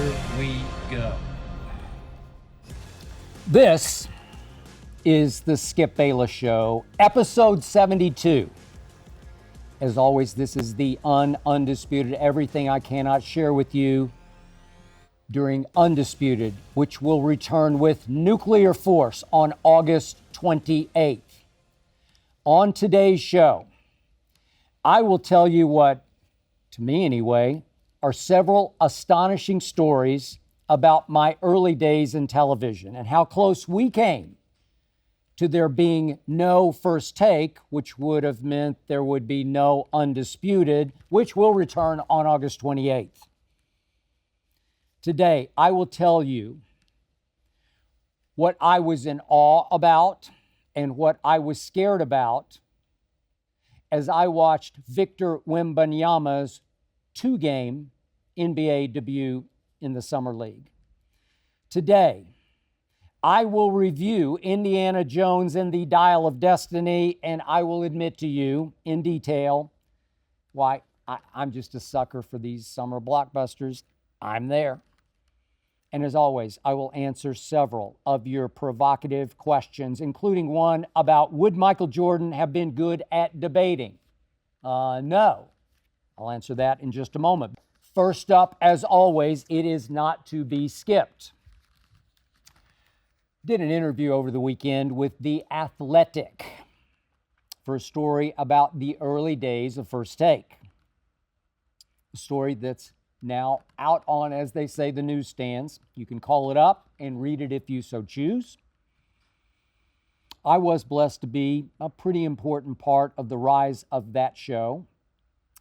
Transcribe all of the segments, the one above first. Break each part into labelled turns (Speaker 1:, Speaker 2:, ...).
Speaker 1: Here we go.
Speaker 2: This is the Skip Bayless Show, episode 72. As always, this is the undisputed, everything I cannot share with you during Undisputed, which will return with nuclear force on August 28th. On today's show, I will tell you what, to me anyway, are several astonishing stories about my early days in television and how close we came to there being no First Take, which would have meant there would be no Undisputed, which will return on August 28th. Today, I will tell you what I was in awe about and what I was scared about as I watched Victor Wembanyama's two-game NBA debut in the Summer League. Today, I will review Indiana Jones and the Dial of Destiny, and I will admit to you in detail why I'm just a sucker for these summer blockbusters. I'm there. And as always, I will answer several of your provocative questions, including one about would Michael Jordan have been good at debating? No. I'll answer that in just a moment. First up, as always, it is not to be skipped. Did an interview over the weekend with The Athletic for a story about the early days of First Take. A story that's now out on, as they say, the newsstands. You can call it up and read it if you so choose. I was blessed to be a pretty important part of the rise of that show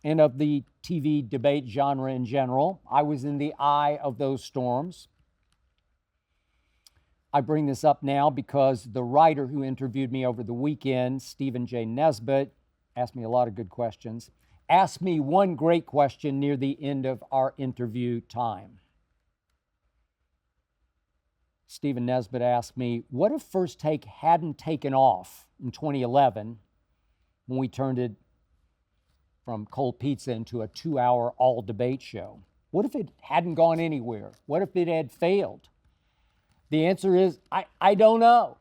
Speaker 2: and of the TV debate genre in general. I was in the eye of those storms. I bring this up now because the writer who interviewed me over the weekend, Stephen J. Nesbitt, asked me a lot of good questions, asked me one great question near the end of our interview time. Stephen Nesbitt asked me, what if First Take hadn't taken off in 2011 when we turned it from cold pizza into a 2-hour all-debate show? What if it hadn't gone anywhere? What if it had failed? The answer is, I don't know.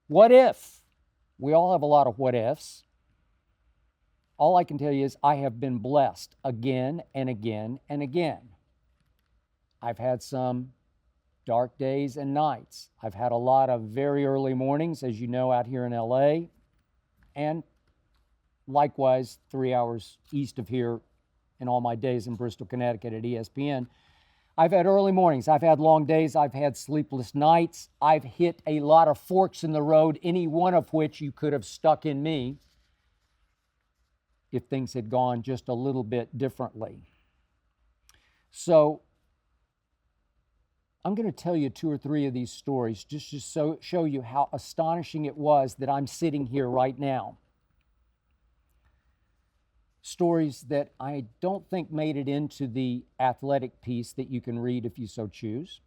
Speaker 2: What if? We all have a lot of what ifs. All I can tell you is I have been blessed again and again and again. I've had some dark days and nights. I've had a lot of very early mornings, as you know, out here in LA, and likewise 3 hours east of here in all my days in Bristol, Connecticut at ESPN. I've had early mornings, I've had long days, I've had sleepless nights, I've hit a lot of forks in the road, any one of which you could have stuck in me if things had gone just a little bit differently. So I'm going to tell you 2 or 3 of these stories just to show you how astonishing it was that I'm sitting here right now. Stories that I don't think made it into the Athletic piece that you can read if you so choose.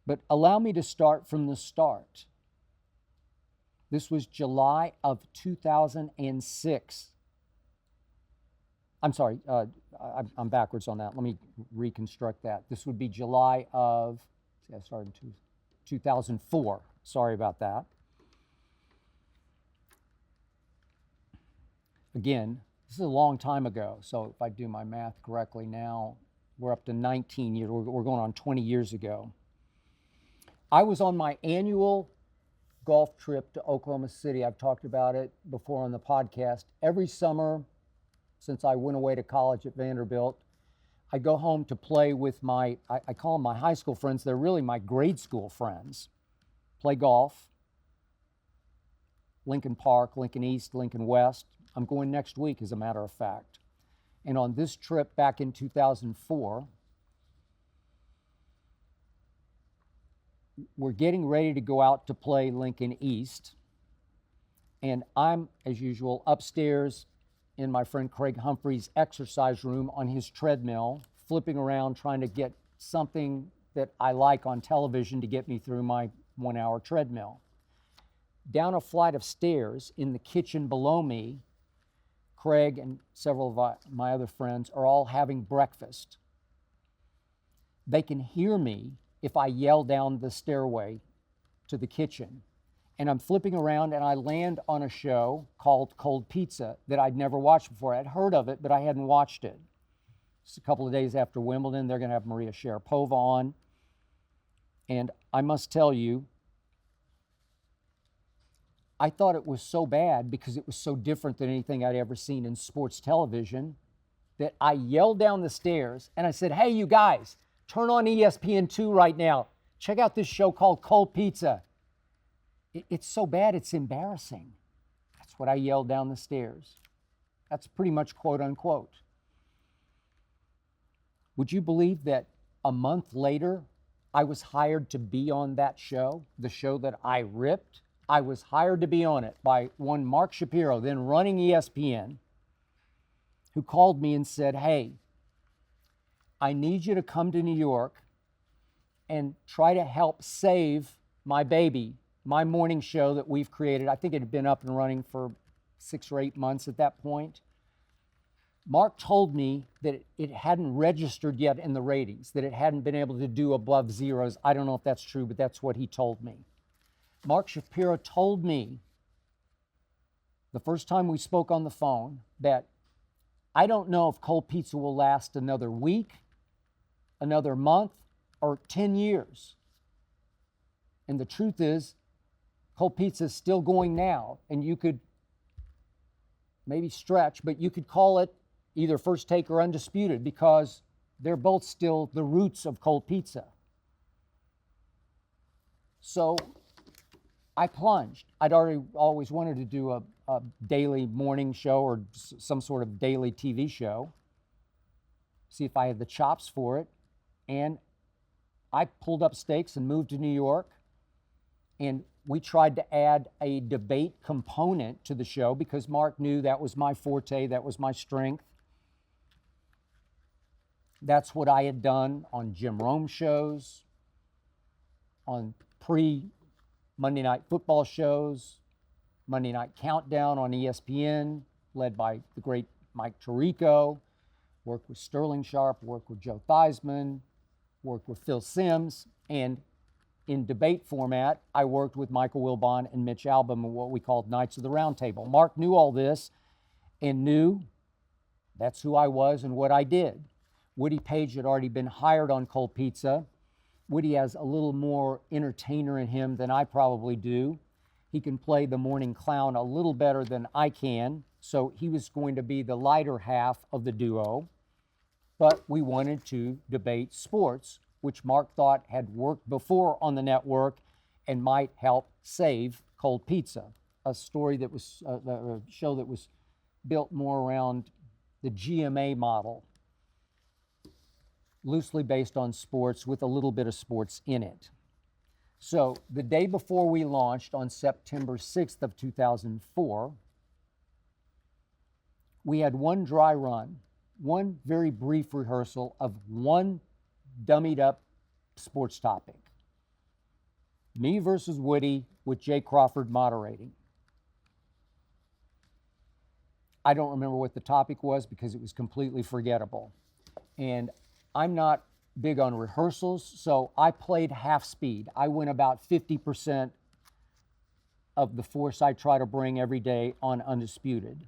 Speaker 2: But allow me to start from the start. This was July of 2006. I'm sorry, I'm backwards on that. Let me reconstruct that. This would be July of, I started in 2004. Sorry about that. Again, this is a long time ago, so if I do my math correctly now, we're up to 19 years, we're going on 20 years ago. I was on my annual golf trip to Oklahoma City. I've talked about it before on the podcast. Every summer, since I went away to college at Vanderbilt, I go home to play with I call them my high school friends. They're really my grade school friends. Play golf. Lincoln Park, Lincoln East, Lincoln West. I'm going next week, as a matter of fact. And on this trip back in 2004, we're getting ready to go out to play Lincoln East. And I'm, as usual, upstairs in my friend Craig Humphrey's exercise room on his treadmill, flipping around, trying to get something that I like on television to get me through my 1-hour treadmill. Down a flight of stairs in the kitchen below me, Craig and several of my other friends are all having breakfast. They can hear me if I yell down the stairway to the kitchen. And I'm flipping around and I land on a show called Cold Pizza that I'd never watched before. I'd heard of it, but I hadn't watched it. Just a couple of days after Wimbledon, they're going to have Maria Sharapova on. And I must tell you, I thought it was so bad because it was so different than anything I'd ever seen in sports television that I yelled down the stairs and I said, "Hey, you guys, turn on ESPN2 right now. Check out this show called Cold Pizza." It's so bad, it's embarrassing. That's what I yelled down the stairs. That's pretty much quote unquote. Would you believe that a month later, I was hired to be on that show, the show that I ripped? I was hired to be on it by one Mark Shapiro, then running ESPN, who called me and said, "Hey, I need you to come to New York and try to help save my baby, my morning show that we've created." I think it had been up and running for 6 or 8 months at that point. Mark told me that it hadn't registered yet in the ratings, that it hadn't been able to do above zeros. I don't know if that's true, but that's what he told me. Mark Shapiro told me the first time we spoke on the phone that I don't know if Cold Pizza will last another week, another month, or 10 years. And the truth is, Cold Pizza is still going now, and you could maybe stretch, but you could call it either First Take or Undisputed because they're both still the roots of Cold Pizza. So I plunged. I'd always wanted to do a daily morning show or some sort of daily TV show, see if I had the chops for it. And I pulled up stakes and moved to New York. And we tried to add a debate component to the show because Mark knew that was my forte, that was my strength. That's what I had done on Jim Rome shows, on pre-Monday Night Football shows, Monday Night Countdown on ESPN, led by the great Mike Tirico, worked with Sterling Sharp, worked with Joe Theismann, worked with Phil Simms, and in debate format, I worked with Michael Wilbon and Mitch Albom in what we called Knights of the Round Table. Mark knew all this and knew that's who I was and what I did. Woody Page had already been hired on Cold Pizza. Woody has a little more entertainer in him than I probably do. He can play the morning clown a little better than I can, so he was going to be the lighter half of the duo. But we wanted to debate sports, which Mark thought had worked before on the network and might help save Cold Pizza, a story that was a show that was built more around the GMA model, loosely based on sports with a little bit of sports in it. So the day before we launched on September 6th of 2004, we had one dry run, one very brief rehearsal of one dummied up sports topic. Me versus Woody with Jay Crawford moderating. I don't remember what the topic was because it was completely forgettable. And I'm not big on rehearsals, so I played half speed. I went about 50% of the force I try to bring every day on Undisputed.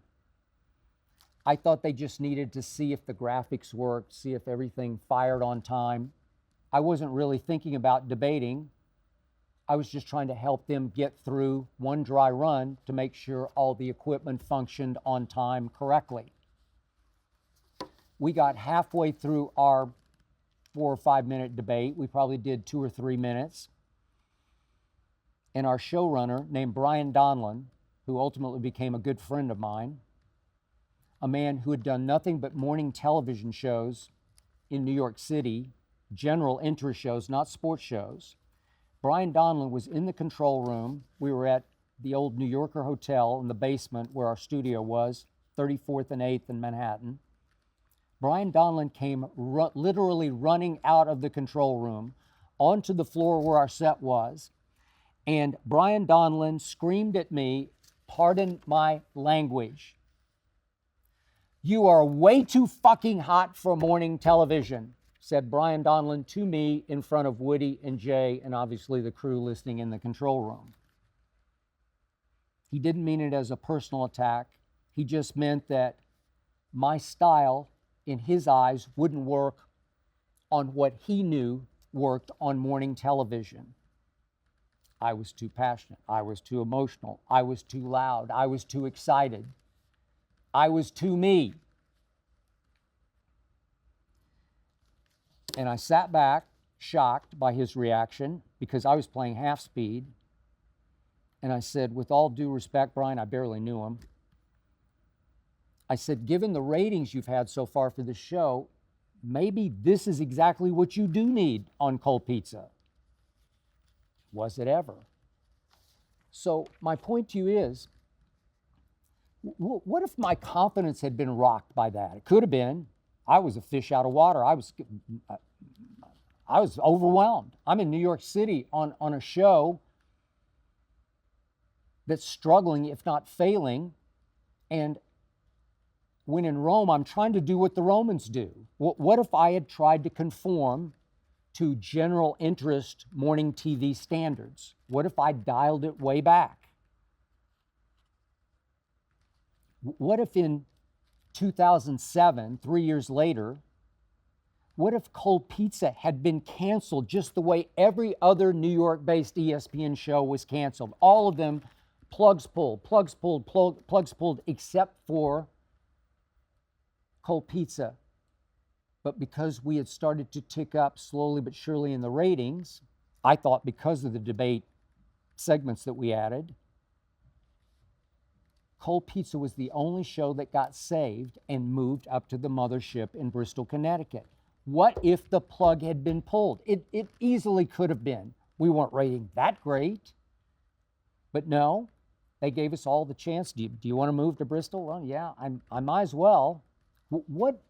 Speaker 2: I thought they just needed to see if the graphics worked, see if everything fired on time. I wasn't really thinking about debating. I was just trying to help them get through one dry run to make sure all the equipment functioned on time correctly. We got halfway through our 4 or 5 minute debate. We probably did 2 or 3 minutes. And our showrunner, named Brian Donlin, who ultimately became a good friend of mine, a man who had done nothing but morning television shows in New York City, general interest shows, not sports shows. Brian Donlin was in the control room. We were at the old New Yorker Hotel in the basement where our studio was, 34th and 8th in Manhattan. Brian Donlin came literally running out of the control room onto the floor where our set was. And Brian Donlin screamed at me, pardon my language, "You are way too fucking hot for morning television. said Brian Donlin to me in front of Woody and Jay and obviously the crew listening in the control room. He didn't mean it as a personal attack. He just meant that my style, in his eyes, wouldn't work on what he knew worked on morning television. I was too passionate. I was too emotional. I was too loud. I was too excited. I was too me. And I sat back, shocked by his reaction, because I was playing half speed. And I said, with all due respect, Brian, I barely knew him. I said, given the ratings you've had so far for this show, maybe this is exactly what you do need on Cold Pizza. Was it ever? So my point to you is, what if my confidence had been rocked by that? It could have been. I was a fish out of water. I was overwhelmed. I'm in New York City on a show that's struggling, if not failing. And when in Rome, I'm trying to do what the Romans do. What if I had tried to conform to general interest morning TV standards? What if I dialed it way back? What if in 2007, 3 years later, what if Cold Pizza had been canceled just the way every other New York-based ESPN show was canceled? All of them, plugs pulled, except for Cold Pizza. But because we had started to tick up slowly but surely in the ratings, I thought because of the debate segments that we added, Cold Pizza was the only show that got saved and moved up to the mothership in Bristol, Connecticut. What if the plug had been pulled? It easily could have been. We weren't rating that great. But no, they gave us all the chance. Do you want to move to Bristol? Well, yeah, I might as well. What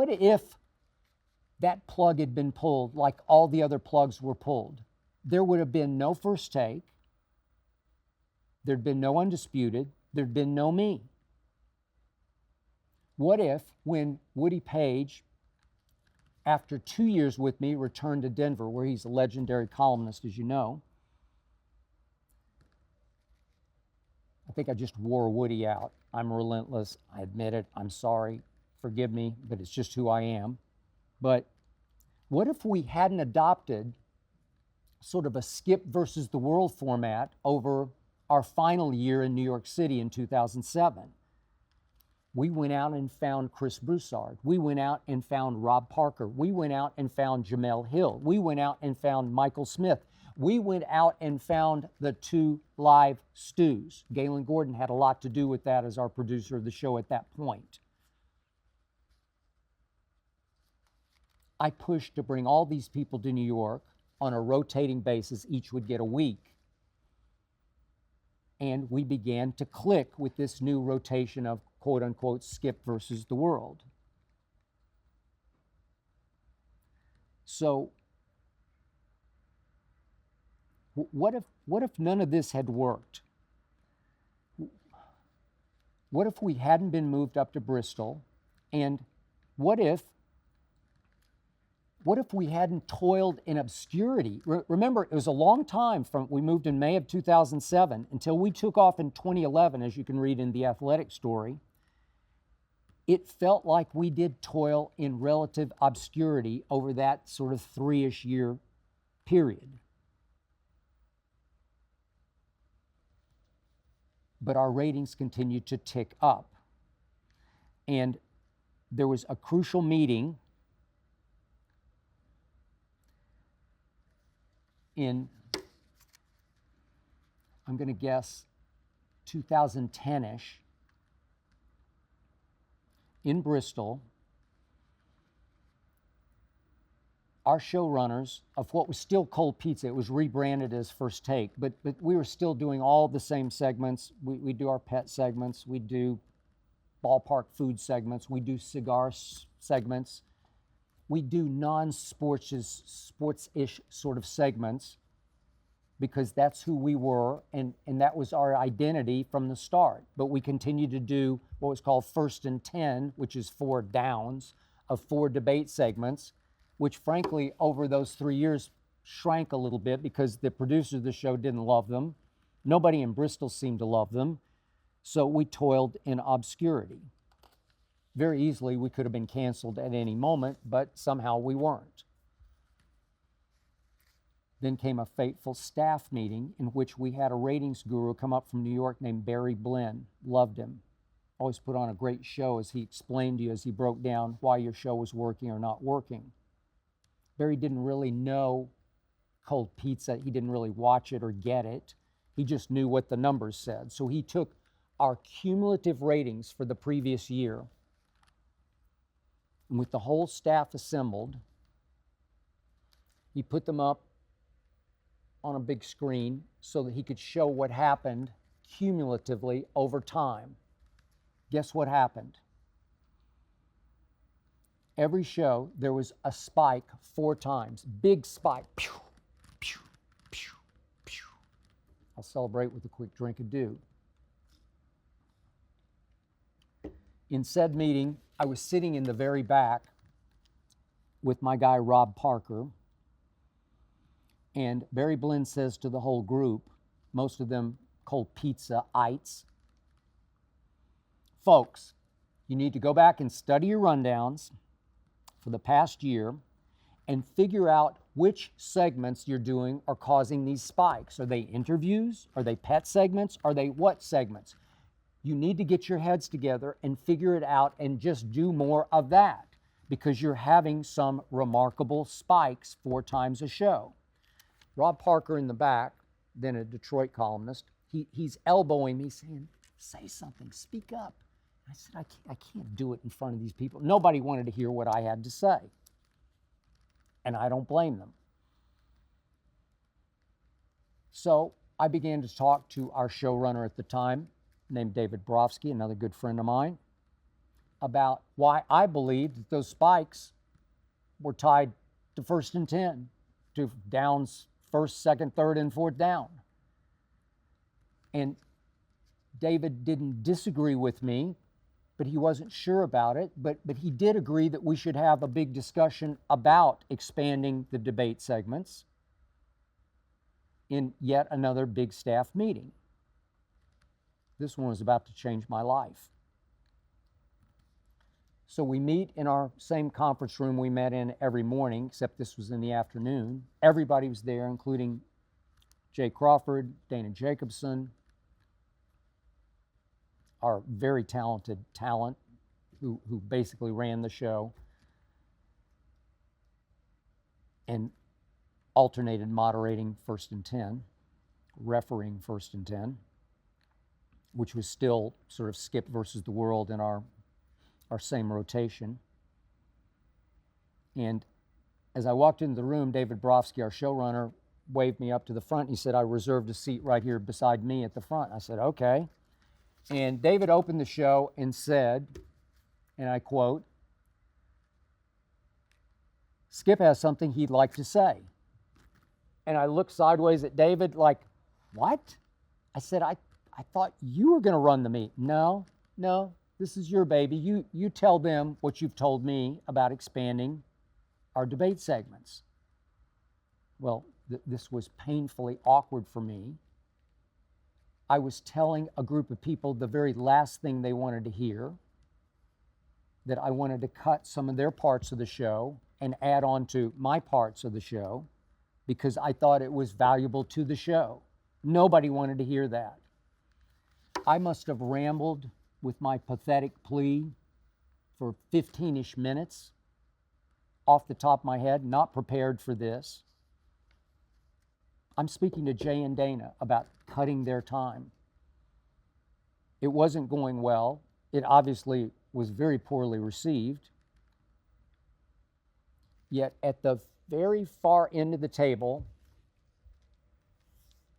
Speaker 2: if that plug had been pulled like all the other plugs were pulled? There would have been no First Take. There'd been no Undisputed. There'd been no me. What if, when Woody Page, after 2 years with me, returned to Denver, where he's a legendary columnist, as you know, I think I just wore Woody out. I'm relentless. I admit it. I'm sorry. Forgive me, but it's just who I am. But what if we hadn't adopted sort of a Skip versus the world format over our final year in New York City in 2007? We went out and found Chris Broussard. We went out and found Rob Parker. We went out and found Jamel Hill. We went out and found Michael Smith. We went out and found the 2 live Stews. Galen Gordon had a lot to do with that as our producer of the show at that point. I pushed to bring all these people to New York on a rotating basis. Each would get a week. And we began to click with this new rotation of quote unquote Skip versus the world. So what if none of this had worked? What if we hadn't been moved up to Bristol? And what if we hadn't toiled in obscurity? Remember, it was a long time from we moved in May of 2007 until we took off in 2011, as you can read in the Athletic story. It felt like we did toil in relative obscurity over that sort of 3-ish year period. But our ratings continued to tick up. And there was a crucial meeting in, I'm going to guess, 2010-ish in Bristol. Our showrunners of what was still Cold Pizza, it was rebranded as First Take, but we were still doing all the same segments. We do our pet segments, we do ballpark food segments, we do cigar segments, we do non-sports-ish sort of segments, because that's who we were, and that was our identity from the start. But we continued to do what was called First and 10, which is 4 downs of 4 debate segments. which frankly, over those 3 years, shrank a little bit because the producers of the show didn't love them. Nobody in Bristol seemed to love them. So we toiled in obscurity. Very easily, we could have been canceled at any moment, but somehow we weren't. Then came a fateful staff meeting in which we had a ratings guru come up from New York named Barry Blinn. Loved him. Always put on a great show as he explained to you, as he broke down why your show was working or not working. Barry didn't really know Cold Pizza. He didn't really watch it or get it. He just knew what the numbers said. So he took our cumulative ratings for the previous year, and with the whole staff assembled, he put them up on a big screen so that he could show what happened cumulatively over time. Guess what happened? Every show, there was a spike 4 times. Big spike. Pew, pew, pew, pew. I'll celebrate with a quick drink of dew. In said meeting, I was sitting in the very back with my guy, Rob Parker, and Barry Blinn says to the whole group, most of them Cold Pizza-ites, folks, you need to go back and study your rundowns for the past year and figure out which segments you're doing are causing these spikes. Are they interviews? Are they pet segments? Are they what segments? You need to get your heads together and figure it out and just do more of that, because you're having some remarkable spikes 4 times a show. Rob Parker in the back, then a Detroit columnist, he's elbowing me saying, say something, speak up. I said, I can't do it in front of these people. Nobody wanted to hear what I had to say. And I don't blame them. So I began to talk to our showrunner at the time, named David Brofsky, another good friend of mine, about why I believed that those spikes were tied to 1st and 10, to downs 1st, 2nd, 3rd, and 4th down. And David didn't disagree with me, but he wasn't sure about it. But he did agree that we should have a big discussion about expanding the debate segments in yet another big staff meeting. This one was about to change my life. So we meet in our same conference room we met in every morning, except this was in the afternoon. Everybody was there, including Jay Crawford, Dana Jacobson, our very talented talent who basically ran the show and alternated moderating 1st and 10, refereeing 1st and 10, which was still sort of Skip versus the world in our same rotation. And as I walked into the room, David Brofsky, our showrunner, waved me up to the front. He said, I reserved a seat right here beside me at the front. I said, okay. And David opened the show and said, and I quote, Skip has something he'd like to say. And I looked sideways at David like, what? I said, I thought you were going to run the meet. No, this is your baby. You tell them what you've told me about expanding our debate segments. Well, this was painfully awkward for me. I was telling a group of people the very last thing they wanted to hear, that I wanted to cut some of their parts of the show and add on to my parts of the show because I thought it was valuable to the show. Nobody wanted to hear that. I must have rambled with my pathetic plea for 15-ish minutes off the top of my head, not prepared for this. I'm speaking to Jay and Dana about cutting their time. It wasn't going well. It obviously was very poorly received. Yet at the very far end of the table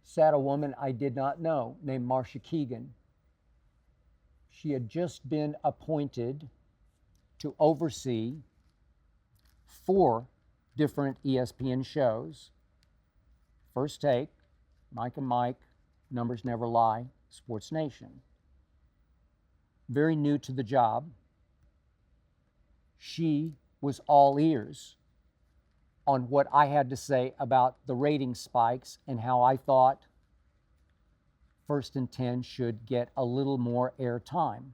Speaker 2: sat a woman I did not know named Marcia Keegan. She had just been appointed to oversee 4 different ESPN shows. First Take, Mike and Mike, Numbers Never Lie, Sports Nation. Very new to the job. She was all ears on what I had to say about the rating spikes and how I thought First and 10 should get a little more airtime.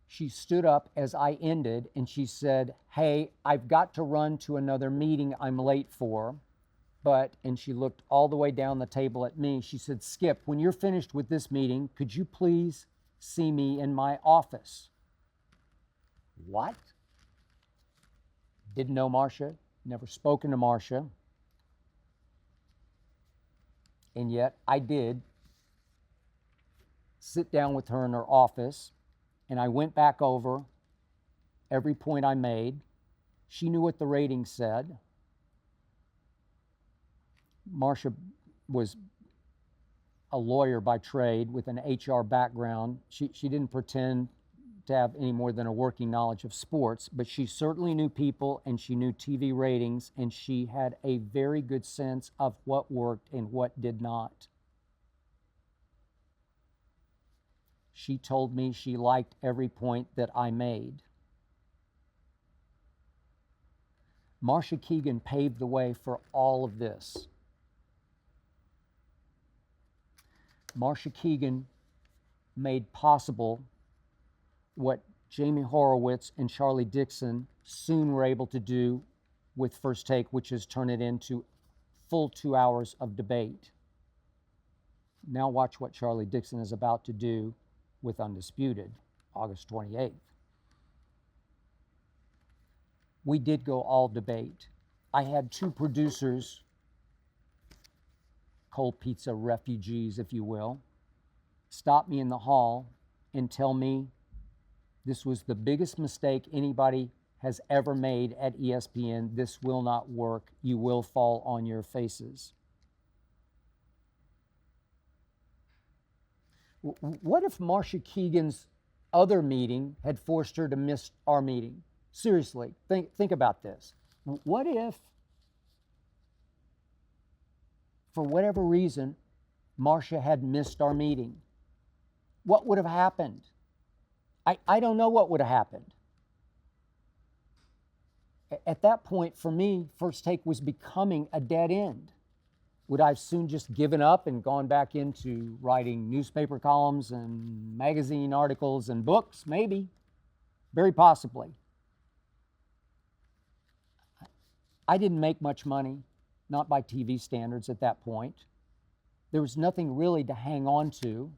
Speaker 2: She stood up as I ended and she said, "Hey, I've got to run to another meeting I'm late for." And she looked all the way down the table at me. She said, "Skip, when you're finished with this meeting, could you please see me in my office?" What? Didn't know Marcia, never spoken to Marcia. And yet I did sit down with her in her office, and I went back over every point I made. She knew what the rating said. Marcia was a lawyer by trade with an HR background. She didn't pretend to have any more than a working knowledge of sports, but she certainly knew people and she knew TV ratings, and she had a very good sense of what worked and what did not. She told me she liked every point that I made. Marcia Keegan paved the way for all of this. Marcia Keegan made possible what Jamie Horowitz and Charlie Dixon soon were able to do with First Take, which is turn it into full 2 hours of debate. Now watch what Charlie Dixon is about to do with Undisputed, August 28th. We did go all debate. I had two producers, cold pizza refugees, if you will, stop me in the hall and tell me this was the biggest mistake anybody has ever made at ESPN. This will not work. You will fall on your faces. What if Marcia Keegan's other meeting had forced her to miss our meeting? Seriously, think about this. What if, for whatever reason, Marcia had missed our meeting? What would have happened? I don't know what would have happened. At that point, for me, First Take was becoming a dead end. Would I have soon just given up and gone back into writing newspaper columns and magazine articles and books? Maybe. Very possibly. I didn't make much money, not by TV standards at that point. There was nothing really to hang on to.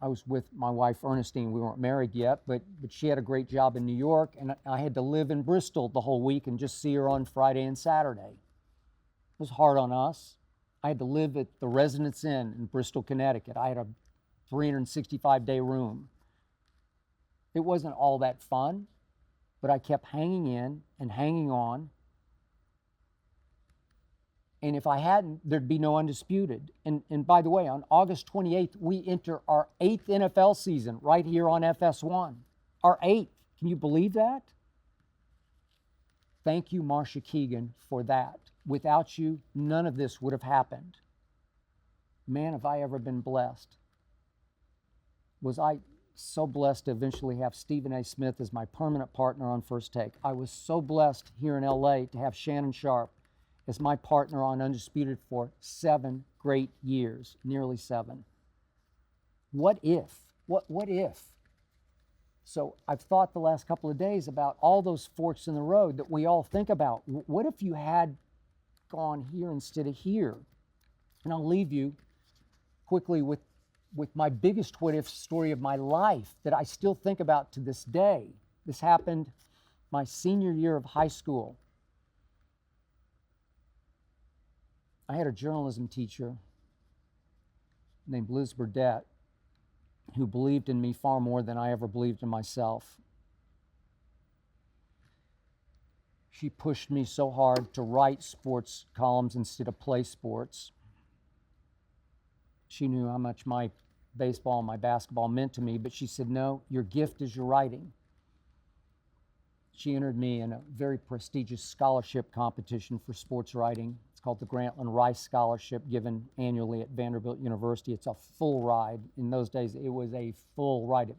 Speaker 2: I was with my wife, Ernestine. We weren't married yet, but she had a great job in New York, and I had to live in Bristol the whole week and just see her on Friday and Saturday. It was hard on us. I had to live at the Residence Inn in Bristol, Connecticut. I had a 365-day room. It wasn't all that fun, but I kept hanging in and hanging on. And if I hadn't, there'd be no Undisputed. And by the way, on August 28th, we enter our 8th NFL season right here on FS1. Our 8th. Can you believe that? Thank you, Marcia Keegan, for that. Without you, none of this would have happened. Man, have I ever been blessed. Was I so blessed to eventually have Stephen A. Smith as my permanent partner on First Take. I was so blessed here in LA to have Shannon Sharp as my partner on Undisputed for 7 great years, nearly 7. What if? What if? So I've thought the last couple of days about all those forks in the road that we all think about. What if you had gone here instead of here? And I'll leave you quickly with my biggest what if story of my life that I still think about to this day. This happened my senior year of high school. I had a journalism teacher named Liz Burdett who believed in me far more than I ever believed in myself. She pushed me so hard to write sports columns instead of play sports. She knew how much my baseball and my basketball meant to me, but she said, no, your gift is your writing. She entered me in a very prestigious scholarship competition for sports writing. It's called the Grantland Rice Scholarship, given annually at Vanderbilt University. It's a full ride. In those days, it was a full ride.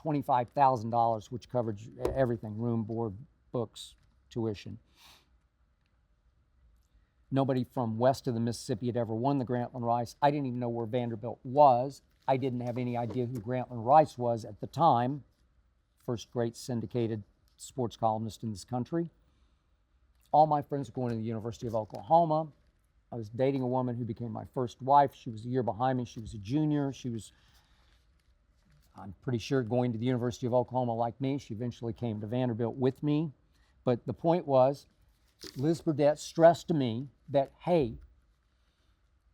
Speaker 2: $25,000, which covered everything, room, board, books, tuition. Nobody from west of the Mississippi had ever won the Grantland Rice. I didn't even know where Vanderbilt was. I didn't have any idea who Grantland Rice was at the time. First great syndicated sports columnist in this country. All my friends were going to the University of Oklahoma. I was dating a woman who became my first wife. She was a year behind me. She was a junior. She was, I'm pretty sure, going to the University of Oklahoma like me. She eventually came to Vanderbilt with me. But the point was, Liz Burdett stressed to me that, hey,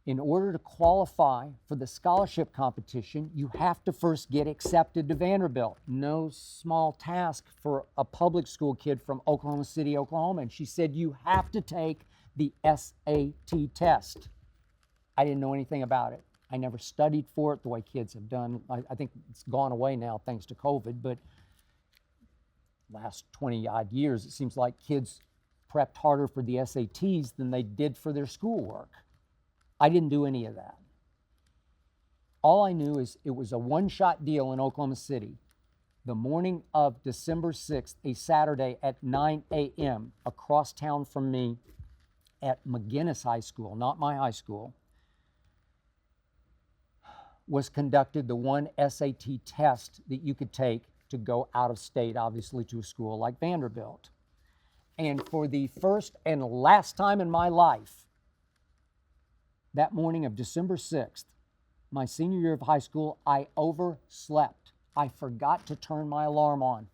Speaker 2: in order to qualify for the scholarship competition, you have to first get accepted to Vanderbilt. No small task for a public school kid from Oklahoma City, Oklahoma. And she said, you have to take the SAT test. I didn't know anything about it. I never studied for it the way kids have done. I think it's gone away now thanks to COVID, but last 20 odd years, it seems like kids prepped harder for the SATs than they did for their schoolwork. I didn't do any of that. All I knew is it was a one-shot deal in Oklahoma City. The morning of December 6th, a Saturday at 9 a.m., across town from me at McGinnis High School, not my high school, was conducted the one SAT test that you could take to go out of state, obviously, to a school like Vanderbilt. And for the first and last time in my life, that morning of December 6th, my senior year of high school, I overslept. I forgot to turn my alarm on.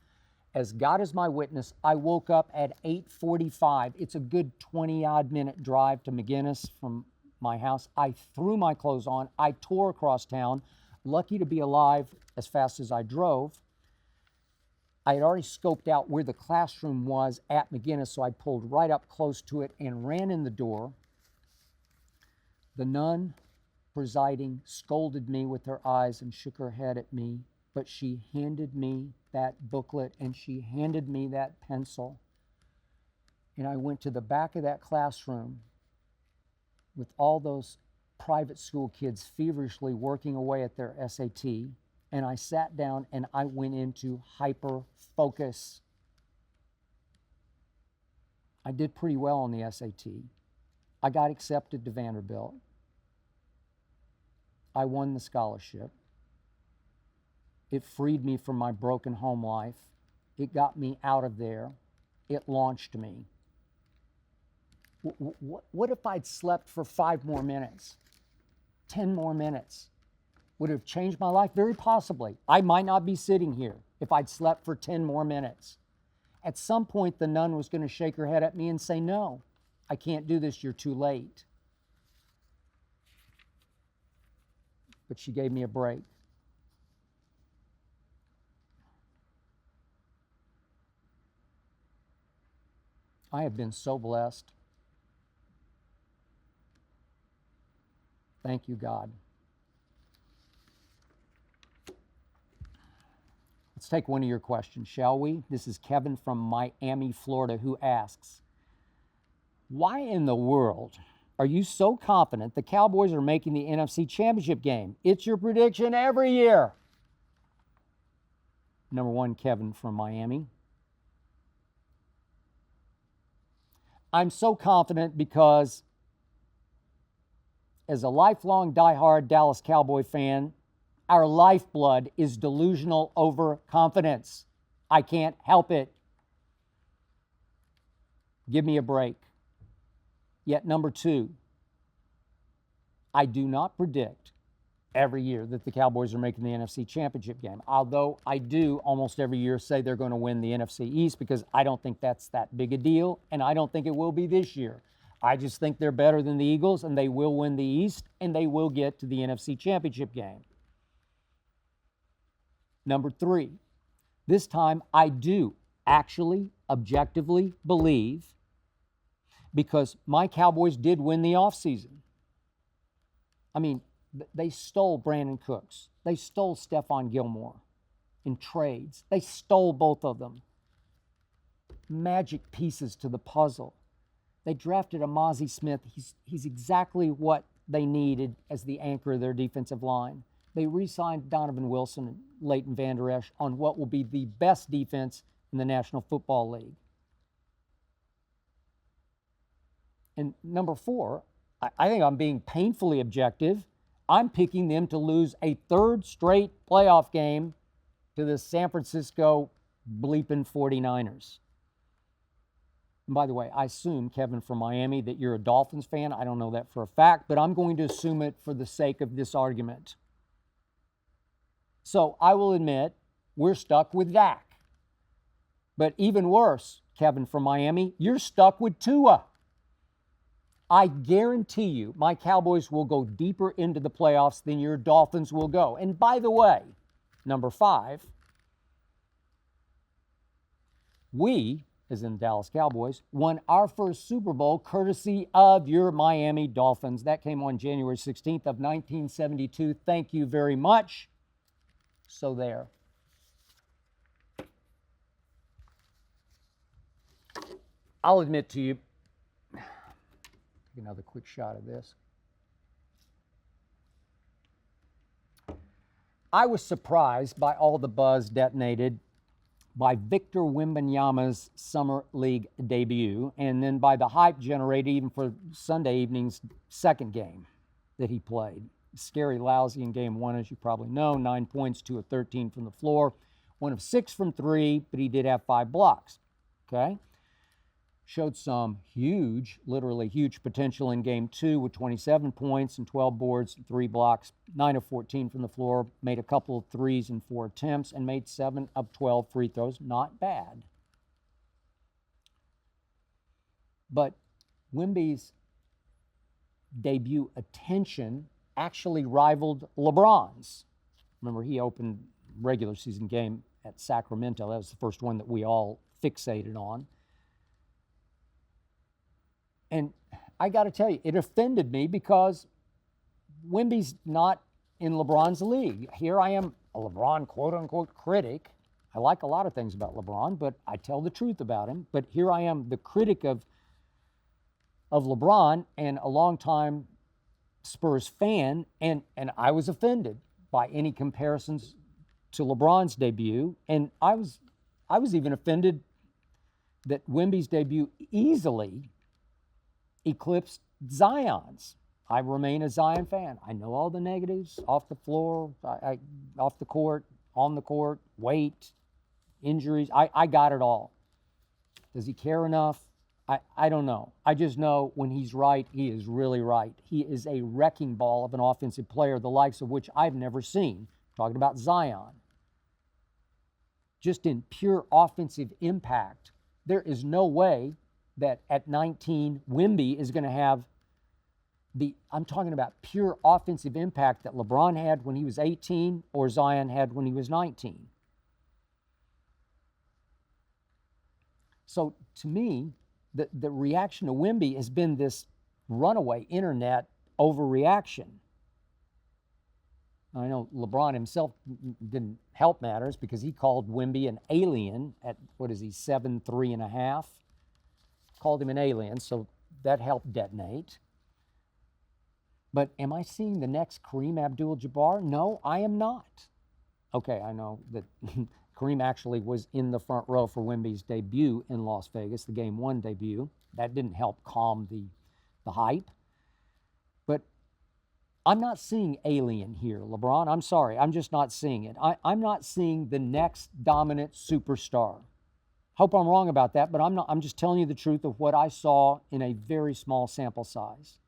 Speaker 2: As God is my witness, I woke up at 8:45. It's a good 20-odd minute drive to McGinnis from my house. I threw my clothes on. I tore across town, lucky to be alive as fast as I drove. I had already scoped out where the classroom was at McGinnis, so I pulled right up close to it and ran in the door. The nun presiding scolded me with her eyes and shook her head at me, but she handed me that booklet and she handed me that pencil. And I went to the back of that classroom with all those private school kids feverishly working away at their SAT, and I sat down and I went into hyper focus. I did pretty well on the SAT. I got accepted to Vanderbilt. I won the scholarship. It freed me from my broken home life. It got me out of there. It launched me. What if I'd slept for 5 more minutes, 10 more minutes? Would it have changed my life? Very possibly. I might not be sitting here if I'd slept for 10 more minutes. At some point, the nun was going to shake her head at me and say, no, I can't do this. You're too late. But she gave me a break. I have been so blessed. Thank you, God. Let's take one of your questions, shall we? This is Kevin from Miami, Florida, who asks, why in the world are you so confident the Cowboys are making the NFC Championship game? It's your prediction every year. Number one, Kevin from Miami. I'm so confident because as a lifelong diehard Dallas Cowboy fan, our lifeblood is delusional overconfidence. I can't help it. Give me a break. Yet number two, I do not predict every year that the Cowboys are making the NFC Championship game, although I do almost every year say they're going to win the NFC East because I don't think that's that big a deal, and I don't think it will be this year. I just think they're better than the Eagles, and they will win the East, and they will get to the NFC Championship game. Number three, this time I do actually objectively believe, because my Cowboys did win the offseason. I mean, they stole Brandon Cooks. They stole Stephon Gilmore in trades. They stole both of them. Magic pieces to the puzzle. They drafted Amazi Smith. He's exactly what they needed as the anchor of their defensive line. They re-signed Donovan Wilson and Leighton Vander Esch on what will be the best defense in the National Football League. And number 4, I think I'm being painfully objective. I'm picking them to lose a 3rd straight playoff game to the San Francisco bleeping 49ers. And by the way, I assume, Kevin from Miami, that you're a Dolphins fan. I don't know that for a fact, but I'm going to assume it for the sake of this argument. So I will admit, we're stuck with Dak. But even worse, Kevin from Miami, you're stuck with Tua. I guarantee you my Cowboys will go deeper into the playoffs than your Dolphins will go. And by the way, number 5, we, as in Dallas Cowboys, won our first Super Bowl courtesy of your Miami Dolphins. That came on January 16th of 1972. Thank you very much. So there. I'll admit to you, take another quick shot of this. I was surprised by all the buzz detonated by Victor Wembanyama's Summer League debut, and then by the hype generated even for Sunday evening's second game that he played. Scary lousy in game 1, as you probably know, 9 points, 2 of 13 from the floor, 1 of 6 from 3, but he did have 5 blocks, okay? Showed some huge, literally huge potential in game 2 with 27 points and 12 boards and 3 blocks, 9 of 14 from the floor, made a couple of threes in 4 attempts, and made 7 of 12 free throws. Not bad. But Wemby's debut attention actually rivaled LeBron's. Remember, he opened regular season game at Sacramento. That was the first one that we all fixated on. And I got to tell you, it offended me because Wemby's not in LeBron's league. Here I am, a LeBron quote-unquote critic. I like a lot of things about LeBron, but I tell the truth about him. But here I am, the critic of LeBron and a longtime Spurs fan, and I was offended by any comparisons to LeBron's debut. And I was even offended that Wemby's debut easily eclipsed Zion's. I remain a Zion fan. I know all the negatives off the floor, off the court, on the court, weight, injuries. I got it all. Does he care enough? I don't know. I just know when he's right, he is really right. He is a wrecking ball of an offensive player, the likes of which I've never seen. Talking about Zion. Just in pure offensive impact, there is no way that at 19, Wemby is going to have I'm talking about pure offensive impact that LeBron had when he was 18 or Zion had when he was 19. So to me, the reaction to Wemby has been this runaway internet overreaction. I know LeBron himself didn't help matters because he called Wemby an alien at, 7'3.5". Called him an alien, so that helped detonate. But am I seeing the next Kareem Abdul-Jabbar? No, I am not. Okay, I know that Kareem actually was in the front row for Wemby's debut in Las Vegas, the Game 1 debut. That didn't help calm the hype. But I'm not seeing alien here, LeBron. I'm sorry, I'm just not seeing it. I'm not seeing the next dominant superstar. Hope I'm wrong about that, but I'm just telling you the truth of what I saw in a very small sample size.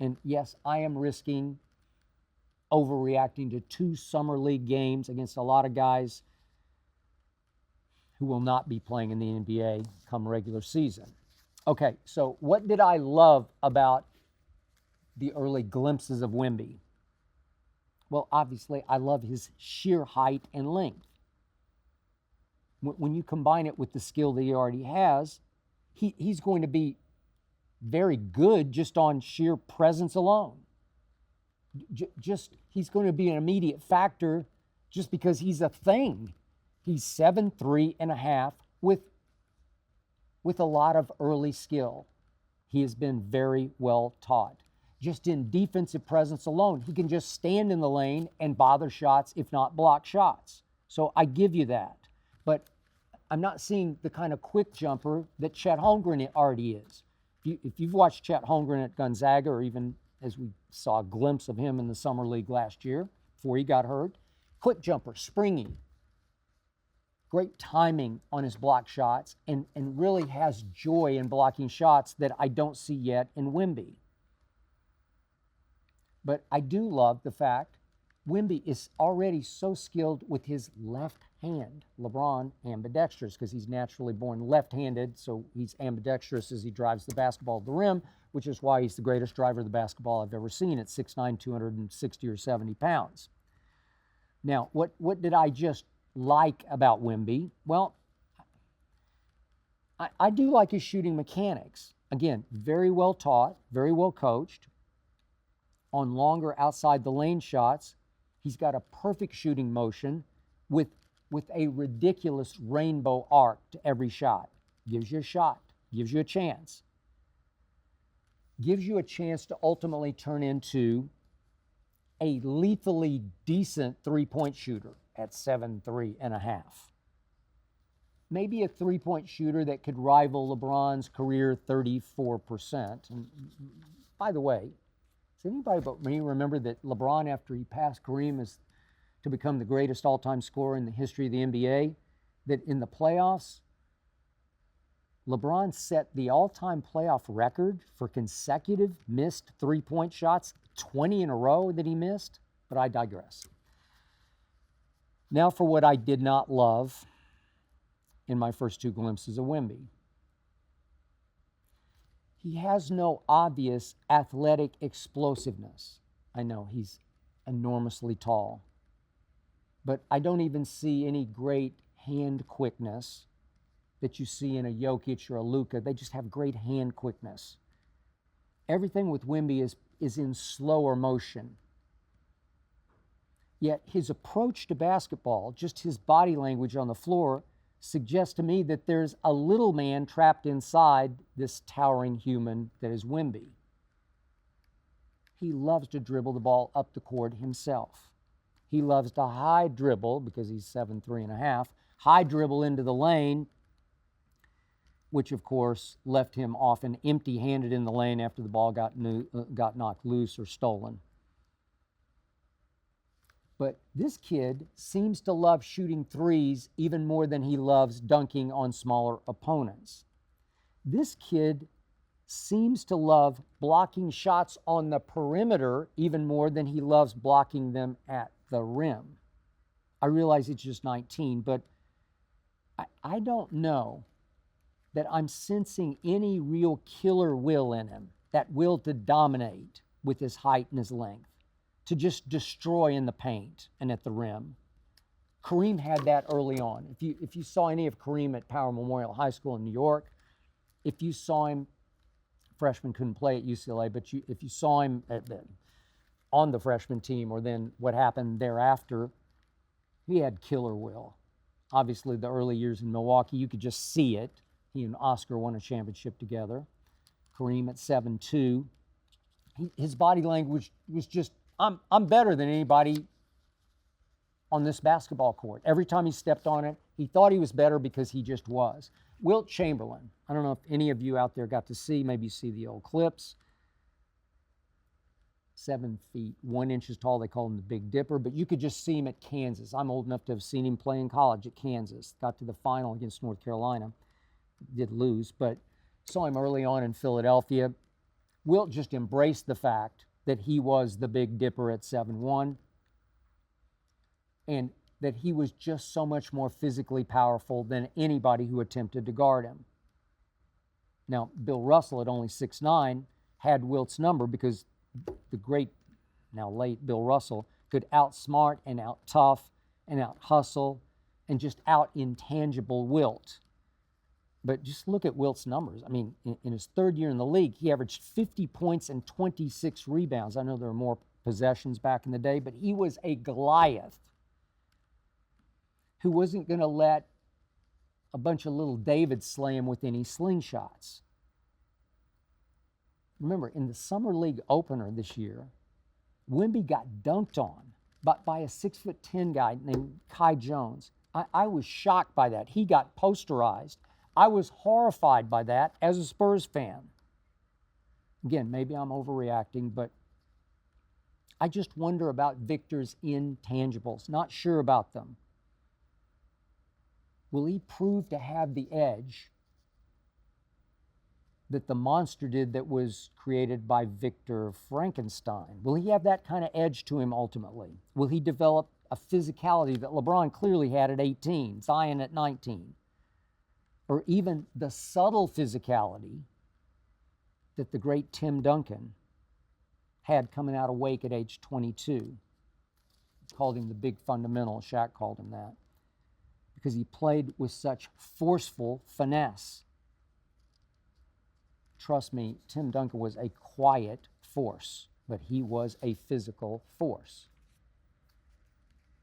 Speaker 2: And yes, I am risking overreacting to 2 summer league games against a lot of guys who will not be playing in the NBA come regular season. Okay, so what did I love about the early glimpses of Wemby? Well, obviously, I love his sheer height and length. When you combine it with the skill that he already has, he's going to be very good just on sheer presence alone. He's going to be an immediate factor just because he's a thing. He's 7'3.5" with a lot of early skill. He has been very well taught. just in defensive presence alone. He can just stand in the lane and bother shots, if not block shots. So I give you that. But I'm not seeing the kind of quick jumper that Chet Holmgren already is. If you've watched Chet Holmgren at Gonzaga, or even as we saw a glimpse of him in the Summer League last year before he got hurt, quick jumper, springy, great timing on his block shots, and really has joy in blocking shots that I don't see yet in Wemby. But I do love the fact Wemby is already so skilled with his left hand. LeBron, ambidextrous, because he's naturally born left-handed, so he's ambidextrous as he drives the basketball to the rim, which is why he's the greatest driver of the basketball I've ever seen at 6'9", 260 or 70 pounds. Now, what did I just like about Wemby? Well, I do like his shooting mechanics. Again, very well taught, very well coached. On longer outside the lane shots, he's got a perfect shooting motion with a ridiculous rainbow arc to every shot. Gives you a shot, gives you a chance. Gives you a chance to ultimately turn into a lethally decent three-point shooter at 7'3 and a half. Maybe a three-point shooter that could rival LeBron's career 34%. And by the way, does anybody but me remember that LeBron, after he passed Kareem as to become the greatest all-time scorer in the history of the NBA, that in the playoffs, LeBron set the all-time playoff record for consecutive missed three-point shots, 20 in a row that he missed? But I digress. Now for what I did not love in my first two glimpses of Wemby. He has no obvious athletic explosiveness. I know he's enormously tall, but I don't even see any great hand quickness that you see in a Jokic or a Luka. They just have great hand quickness. Everything with Wemby is in slower motion. Yet his approach to basketball, just his body language on the floor, suggests to me that there's a little man trapped inside this towering human that is Wemby. He loves to dribble the ball up the court himself. He loves to high dribble, because he's 7'3 and a half, high dribble into the lane, which of course left him often empty-handed in the lane after the ball got knocked loose or stolen. But this kid seems to love shooting threes even more than he loves dunking on smaller opponents. This kid seems to love blocking shots on the perimeter even more than he loves blocking them at the rim. I realize it's just 19, but I don't know that I'm sensing any real killer will in him, that will to dominate with his height and his length, to just destroy in the paint and at the rim. Kareem had that early on. If you saw any of Kareem at Power Memorial High School in New York, if you saw him, freshman couldn't play at UCLA, but if you saw him on the freshman team, or then what happened thereafter, he had killer will. Obviously, the early years in Milwaukee, you could just see it. He and Oscar won a championship together. Kareem at 7'2". His body language was just, I'm better than anybody on this basketball court. Every time he stepped on it, he thought he was better because he just was. Wilt Chamberlain, I don't know if any of you out there got to see, maybe you see the old clips. 7 feet, 1 inch tall, they call him the Big Dipper, but you could just see him at Kansas. I'm old enough to have seen him play in college at Kansas. Got to the final against North Carolina. Did lose, but saw him early on in Philadelphia. Wilt just embraced the fact that he was the Big Dipper at 7'1", and that he was just so much more physically powerful than anybody who attempted to guard him. Now, Bill Russell at only 6'9" had Wilt's number, because the great, now late Bill Russell could outsmart and out-tough and out-hustle and just out-intangible Wilt. But just look at Wilt's numbers. I mean, in his third year in the league, he averaged 50 points and 26 rebounds. I know there were more possessions back in the day, but he was a Goliath who wasn't going to let a bunch of little Davids slay him with any slingshots. remember, in the Summer League opener this year, Wemby got dunked on by a 6'10" guy named Kai Jones. I was shocked by that. He got posterized. I was horrified by that as a Spurs fan. Again, maybe I'm overreacting, but I just wonder about Victor's intangibles. Not sure about them. Will he prove to have the edge that the monster did that was created by Victor Frankenstein? Will he have that kind of edge to him ultimately? Will he develop a physicality that LeBron clearly had at 18, Zion at 19? Or even the subtle physicality that the great Tim Duncan had coming out of Wake at age 22. Called him the big fundamental. Shaq called him that. Because he played with such forceful finesse. Trust me, Tim Duncan was a quiet force, but he was a physical force.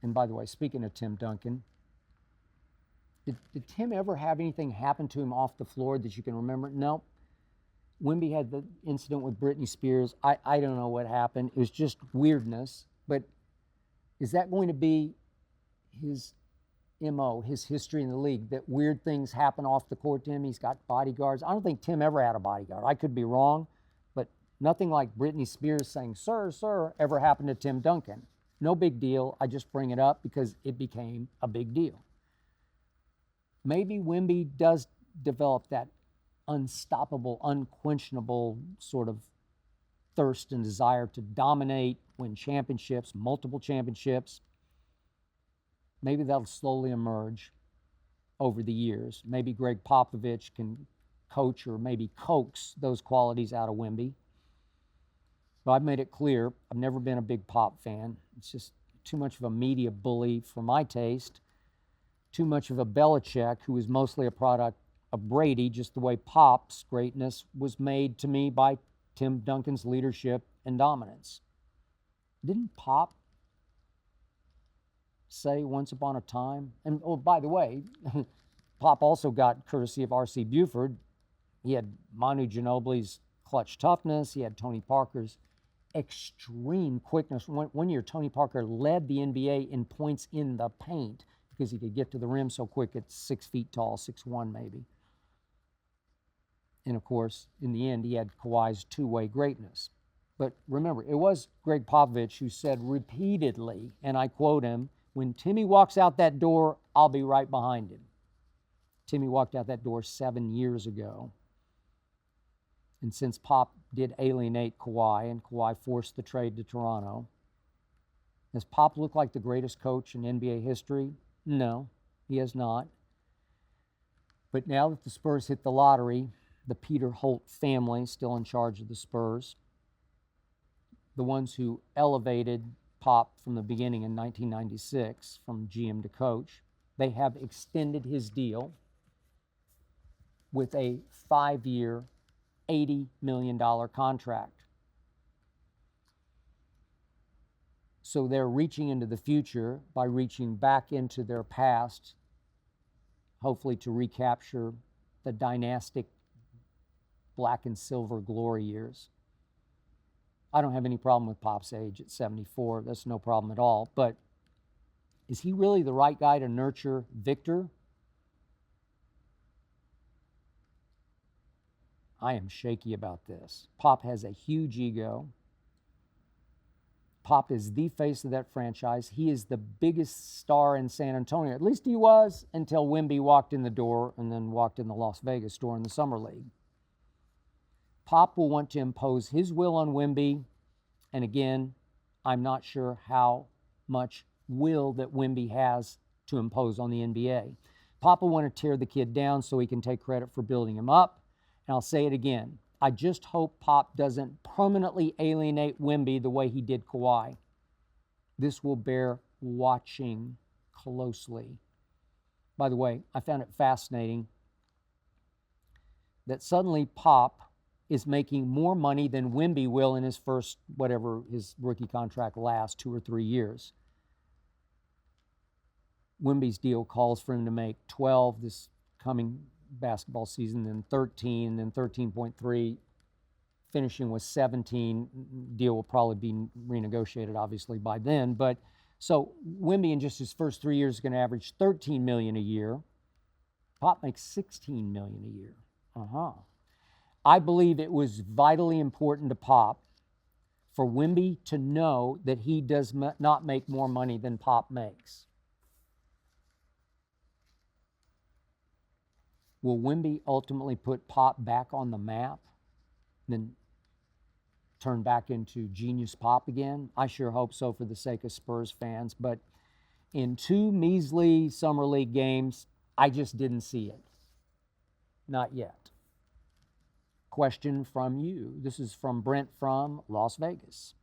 Speaker 2: And by the way, speaking of Tim Duncan, did Tim ever have anything happen to him off the floor that you can remember? No. Wemby had the incident with Britney Spears. I don't know what happened. It was just weirdness. But is that going to be his MO, his history in the league, that weird things happen off the court to him? He's got bodyguards. I don't think Tim ever had a bodyguard. I could be wrong, but nothing like Britney Spears saying, "Sir, sir," ever happened to Tim Duncan. No big deal. I just bring it up because it became a big deal. Maybe Wemby does develop that unstoppable, unquenchable sort of thirst and desire to dominate, win championships, multiple championships. Maybe that'll slowly emerge over the years. Maybe Greg Popovich can coach or maybe coax those qualities out of Wemby. But I've made it clear, I've never been a big Pop fan. It's just too much of a media bully for my taste. Too much of a Belichick, who is mostly a product of Brady, just the way Pop's greatness was made to me by Tim Duncan's leadership and dominance. Didn't Pop say once upon a time, and oh, by the way, Pop also got courtesy of R.C. Buford. He had Manu Ginobili's clutch toughness. He had Tony Parker's extreme quickness. One year, Tony Parker led the NBA in points in the paint because he could get to the rim so quick at 6 feet tall, 6'1" maybe. And of course, in the end, he had Kawhi's two-way greatness. But remember, it was Greg Popovich who said repeatedly, and I quote him, "When Timmy walks out that door, I'll be right behind him." Timmy walked out that door 7 years ago. And since Pop did alienate Kawhi, and Kawhi forced the trade to Toronto, does Pop look like the greatest coach in NBA history? No, he has not. But now that the Spurs hit the lottery, the Peter Holt family still in charge of the Spurs, the ones who elevated Pop from the beginning in 1996 from GM to coach, they have extended his deal with a 5-year, $80 million contract. So they're reaching into the future by reaching back into their past, hopefully to recapture the dynastic black and silver glory years. I don't have any problem with Pop's age at 74. That's no problem at all. But is he really the right guy to nurture Victor? I am shaky about this. Pop has a huge ego. Pop is the face of that franchise. He is the biggest star in San Antonio. At least he was until Wemby walked in the door and then walked in the Las Vegas door in the Summer League. Pop will want to impose his will on Wemby. And again, I'm not sure how much will that Wemby has to impose on the NBA. Pop will want to tear the kid down so he can take credit for building him up. And I'll say it again. I just hope Pop doesn't permanently alienate Wemby the way he did Kawhi. This will bear watching closely. By the way, I found it fascinating that suddenly Pop is making more money than Wemby will in his first, whatever his rookie contract lasts, 2 or 3 years. Wemby's deal calls for him to make 12 this coming basketball season, then 13, then 13.3 finishing with 17. Deal will probably be renegotiated, obviously, by then. But so Wemby in just his first 3 years is going to average $13 million a year. Pop makes $16 million a year. I believe it was vitally important to Pop for Wemby to know that he does not make more money than Pop makes. Will Wemby ultimately put Pop back on the map, then turn back into genius Pop again? I sure hope so for the sake of Spurs fans. But in 2 measly Summer League games, I just didn't see it. Not yet. Question from you. This is from Brent from Las Vegas.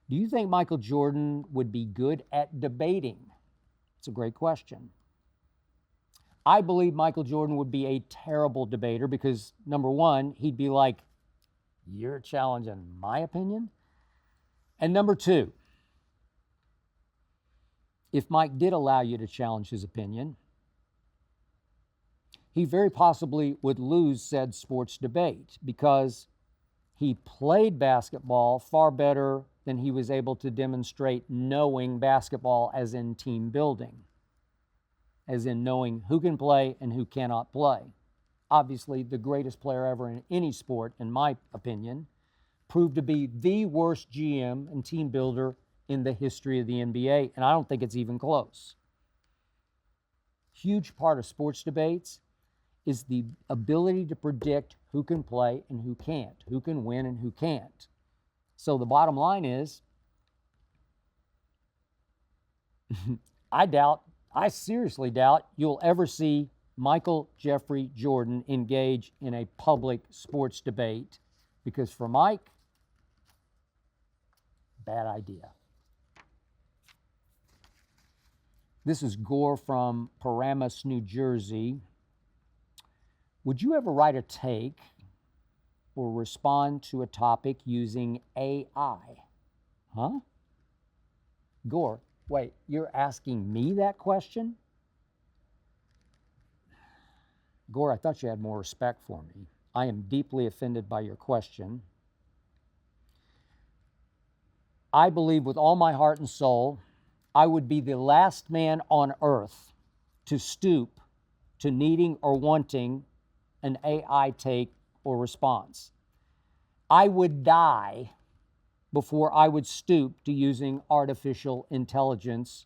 Speaker 2: Do you think Michael Jordan would be good at debating? It's a great question. I believe Michael Jordan would be a terrible debater because, number one, he'd be like, you're challenging my opinion? And number two, if Mike did allow you to challenge his opinion, he very possibly would lose said sports debate because he played basketball far better than he was able to demonstrate knowing basketball, as in team building, as in knowing who can play and who cannot play. Obviously, the greatest player ever in any sport, in my opinion, proved to be the worst GM and team builder in the history of the NBA, and I don't think it's even close. Huge part of sports debates is the ability to predict who can play and who can't, who can win and who can't. So the bottom line is, I seriously doubt you'll ever see Michael Jeffrey Jordan engage in a public sports debate because for Mike, bad idea. This is Gore from Paramus, New Jersey. Would you ever write a take or respond to a topic using AI? Huh? Gore, wait, you're asking me that question? Gore, I thought you had more respect for me. I am deeply offended by your question. I believe with all my heart and soul, I would be the last man on earth to stoop to needing or wanting an AI take or response. I would die before I would stoop to using artificial intelligence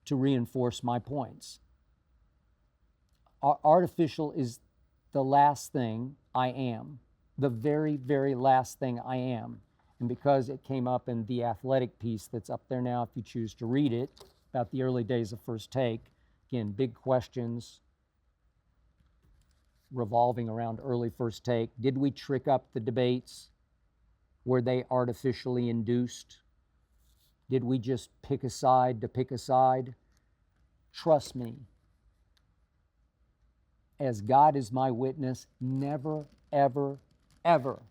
Speaker 2: to reinforce my points. Artificial is the last thing I am, the very, very last thing I am. And because it came up in the Athletic piece that's up there now, if you choose to read it, about the early days of First Take, again, big questions revolving around early First Take. Did we trick up the debates? Were they artificially induced? Did we just pick a side to pick a side? Trust me, as God is my witness, never, ever, ever.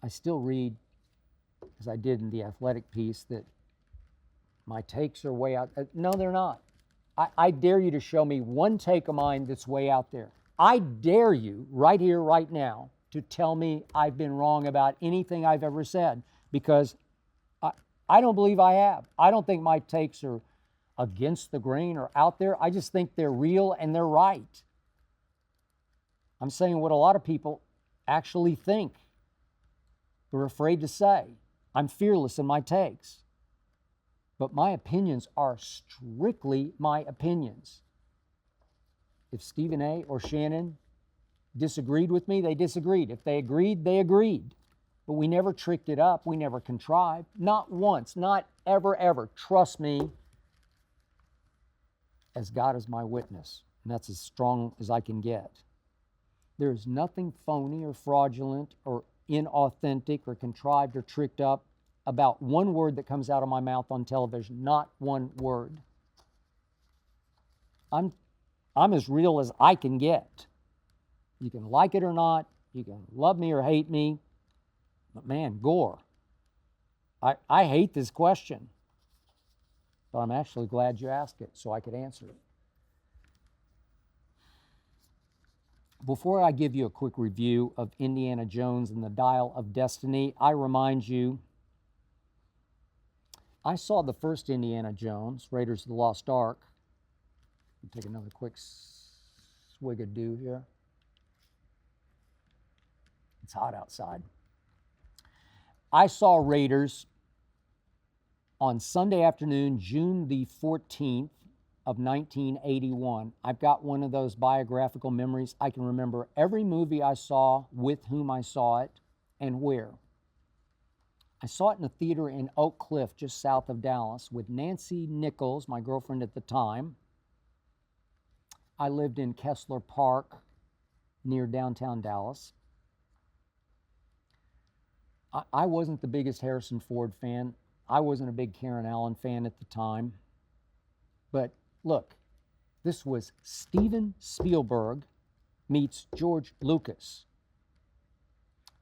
Speaker 2: I still read, as I did in the Athletic piece, that my takes are way out. No, they're not. I dare you to show me one take of mine that's way out there. I dare you right here, right now, to tell me I've been wrong about anything I've ever said, because I don't believe I have. I don't think my takes are against the grain or out there. I just think they're real and they're right. I'm saying what a lot of people actually think. They're afraid to say. I'm fearless in my takes. But my opinions are strictly my opinions. If Stephen A. or Shannon disagreed with me, they disagreed. If they agreed, they agreed. But we never tricked it up. We never contrived. Not once. Not ever, ever. Trust me, as God is my witness. And that's as strong as I can get. There is nothing phony or fraudulent or inauthentic or contrived or tricked up about one word that comes out of my mouth on television. Not one word. I'm as real as I can get. You can like it or not. You can love me or hate me. But man, Gore, I hate this question. But I'm actually glad you asked it so I could answer it. Before I give you a quick review of Indiana Jones and the Dial of Destiny, I remind you, I saw the first Indiana Jones, Raiders of the Lost Ark. Take another quick swig of dew here. It's hot outside. I saw Raiders on Sunday afternoon, June the 14th of 1981. I've got one of those biographical memories. I can remember every movie I saw, with whom I saw it, and where. I saw it in a theater in Oak Cliff, just south of Dallas, with Nancy Nichols, my girlfriend at the time. I lived in Kessler Park, near downtown Dallas. I wasn't the biggest Harrison Ford fan. I wasn't a big Karen Allen fan at the time. But look, this was Steven Spielberg meets George Lucas.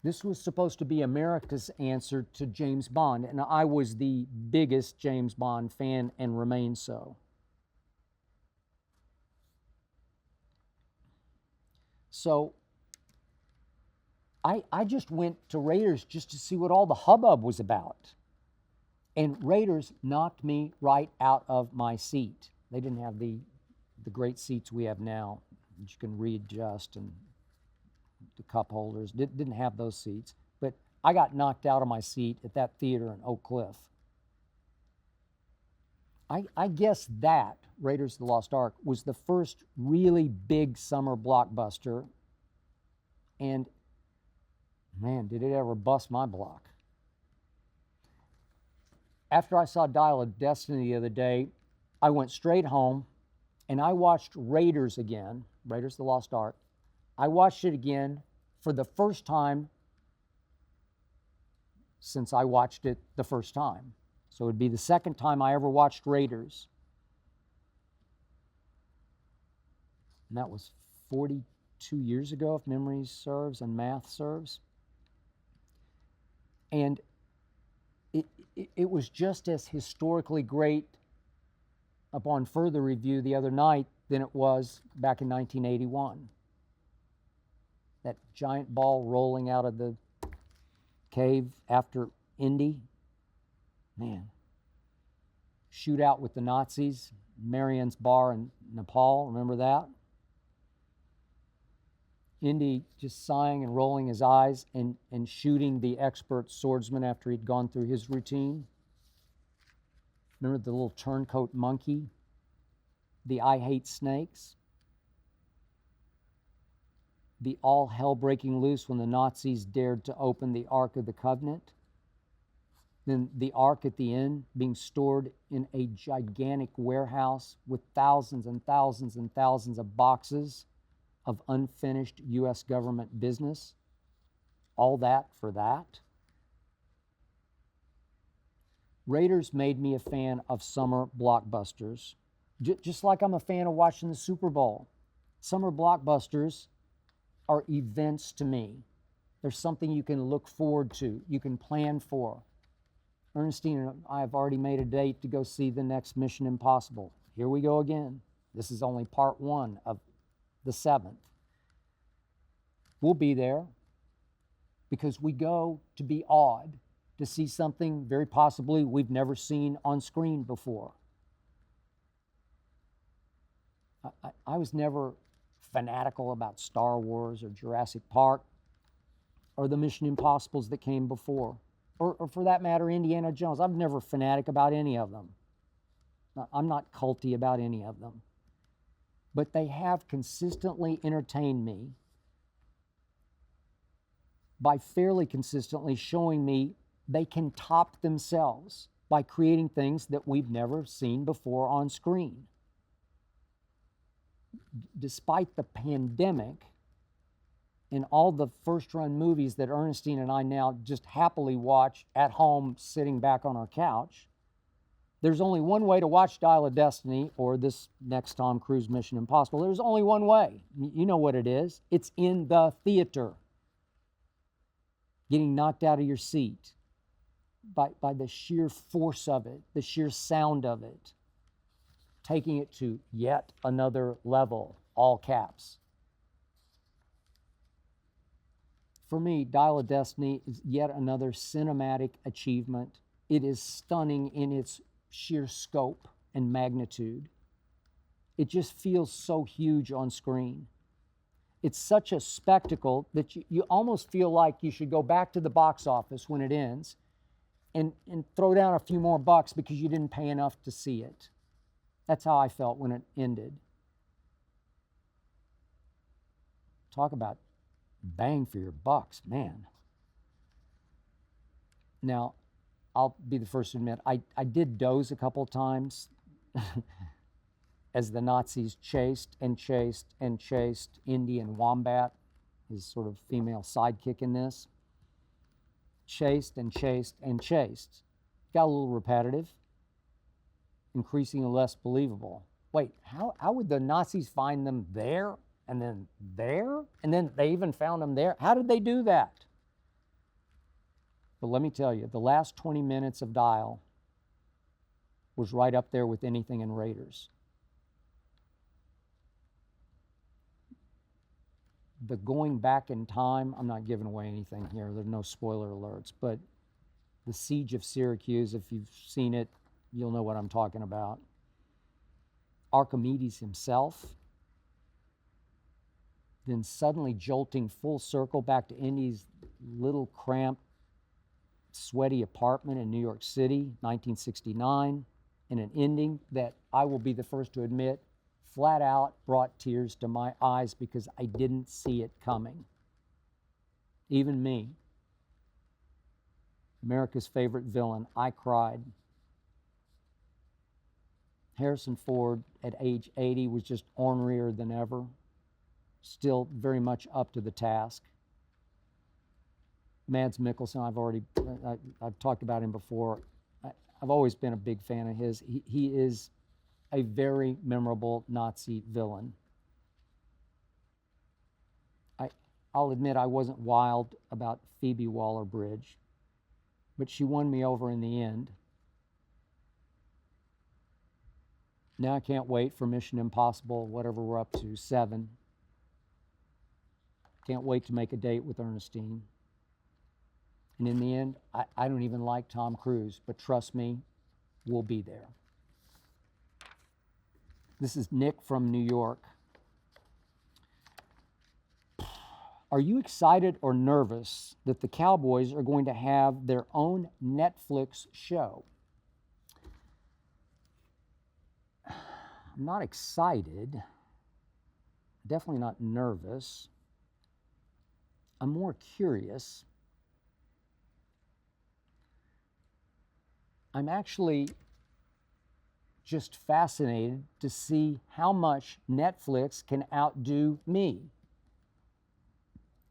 Speaker 2: This was supposed to be America's answer to James Bond, and I was the biggest James Bond fan and remain so. So I just went to Raiders just to see what all the hubbub was about. And Raiders knocked me right out of my seat. They didn't have the great seats we have now, that you can readjust, and the cup holders. Didn't have those seats. But I got knocked out of my seat at that theater in Oak Cliff. I guess that, Raiders of the Lost Ark, was the first really big summer blockbuster. And man, did it ever bust my block. After I saw Dial of Destiny the other day, I went straight home and I watched Raiders again, Raiders of the Lost Ark. I watched it again for the first time since I watched it the first time. So it would be the second time I ever watched Raiders. And that was 42 years ago, if memory serves and math serves. And it was just as historically great upon further review the other night than it was back in 1981. That giant ball rolling out of the cave after Indy. Man. Shootout with the Nazis, Marian's Bar in Nepal, remember that? Indy just sighing and rolling his eyes and shooting the expert swordsman after he'd gone through his routine. Remember the little turncoat monkey? The I hate snakes? The all hell breaking loose when the Nazis dared to open the Ark of the Covenant? Then the Ark at the end being stored in a gigantic warehouse with thousands and thousands and thousands of boxes of unfinished U.S. government business. All that for that. Raiders made me a fan of summer blockbusters, just like I'm a fan of watching the Super Bowl. Summer blockbusters are events to me. There's something you can look forward to, you can plan for. Ernestine and I have already made a date to go see the next Mission Impossible. Here we go again. This is only part 1 of the 7th. We'll be there because we go to be awed, to see something very possibly we've never seen on screen before. I was never fanatical about Star Wars or Jurassic Park or the Mission Impossibles that came before, or for that matter, Indiana Jones. I'm never fanatic about any of them. I'm not culty about any of them. But they have consistently entertained me by fairly consistently showing me they can top themselves by creating things that we've never seen before on screen. Despite the pandemic and all the first-run movies that Ernestine and I now just happily watch at home sitting back on our couch, there's only one way to watch Dial of Destiny or this next Tom Cruise Mission Impossible. There's only one way. You know what it is. It's in the theater. Getting knocked out of your seat by the sheer force of it, the sheer sound of it, taking it to yet another level, all caps. For me, Dial of Destiny is yet another cinematic achievement. It is stunning in its sheer scope and magnitude. It just feels so huge on screen. It's such a spectacle that you almost feel like you should go back to the box office when it ends and throw down a few more bucks because you didn't pay enough to see it. That's how I felt when it ended. Talk about bang for your bucks, man. Now, I'll be the first to admit, I did doze a couple times as the Nazis chased and chased and chased Indy and Wombat, his sort of female sidekick in this. Chased and chased and chased. Got a little repetitive, increasingly less believable. Wait, how would the Nazis find them there and then there? And then they even found them there? How did they do that? But let me tell you, the last 20 minutes of Dial was right up there with anything in Raiders. The going back in time, I'm not giving away anything here, there's no spoiler alerts, but the Siege of Syracuse, if you've seen it, you'll know what I'm talking about. Archimedes himself, then suddenly jolting full circle back to Indy's little cramped, sweaty apartment in New York City, 1969, and an ending that I will be the first to admit flat out brought tears to my eyes because I didn't see it coming. Even me, America's favorite villain, I cried. Harrison Ford at age 80 was just ornerier than ever, still very much up to the task. Mads Mikkelsen, I've talked about him before. I've always been a big fan of his. He is a very memorable Nazi villain. I'll admit I wasn't wild about Phoebe Waller-Bridge, but she won me over in the end. Now I can't wait for Mission Impossible, whatever we're up to, 7. Can't wait to make a date with Ernestine. And in the end, I don't even like Tom Cruise, but trust me, we'll be there. This is Nick from New York. Are you excited or nervous that the Cowboys are going to have their own Netflix show? I'm not excited, definitely not nervous. I'm more curious. I'm actually just fascinated to see how much Netflix can outdo me.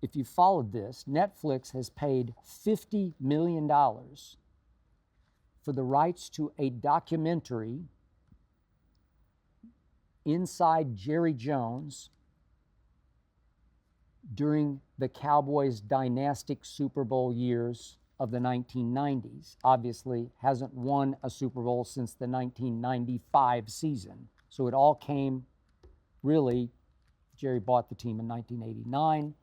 Speaker 2: If you followed this, Netflix has paid $50 million for the rights to a documentary inside Jerry Jones during the Cowboys' dynastic Super Bowl years of the 1990s. Obviously, hasn't won a Super Bowl since the 1995 season. So it all came, really, Jerry bought the team in 1989.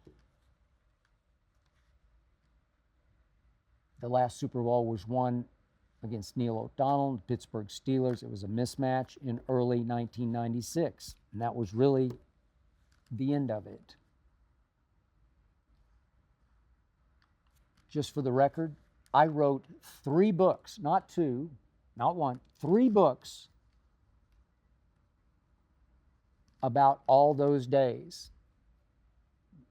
Speaker 2: The last Super Bowl was won against Neil O'Donnell, the Pittsburgh Steelers. It was a mismatch in early 1996, and that was really the end of it. Just for the record, I wrote 3 books, not 2, not 1, 3 books about all those days.